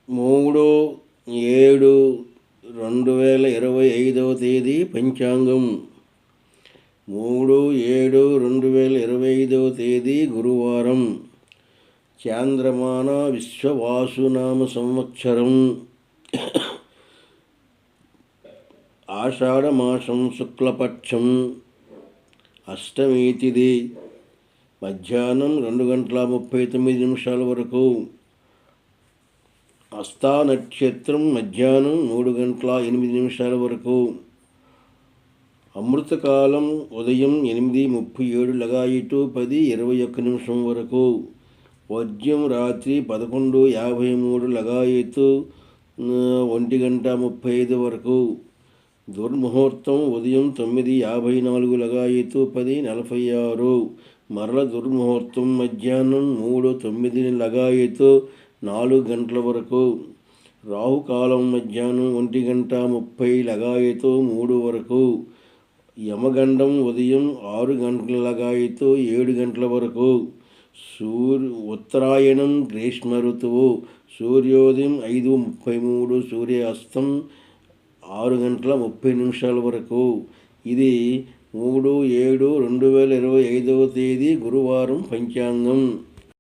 3/7/2025 పంచాంగం. 3/7/2025 గురువారం. చాంద్రమాన విశ్వవాసునామ సంవత్సరం. ఆషాఢమాసం శుక్లపక్షం. అష్టమి తిథి మధ్యాహ్నం 2:39 వరకు. హస్తా నక్షత్రం మధ్యాహ్నం 3:08 వరకు. అమృతకాలం ఉదయం 8:37 లగాయితూ 10:21 వరకు. వర్జ్యం రాత్రి 11:53 లగాయితూ 1:35 వరకు. దుర్ముహూర్తం ఉదయం 9:54 లగాయితూ 10:46. మరల దుర్ముహూర్తం మధ్యాహ్నం 3:09 లగాయితూ 4 గంటల వరకు. రాహుకాలం మధ్యాహ్నం 1:30 లగాయితూ 3 వరకు. యమగండం ఉదయం 6 గంటల లగాయితూ 7 గంటల వరకు. ఉత్తరాయణం గ్రీష్మ ఋతువు. సూర్యోదయం 5:33, సూర్యాస్తం 6:30 వరకు. ఇది 3/7/2025 గురువారం పంచాంగం.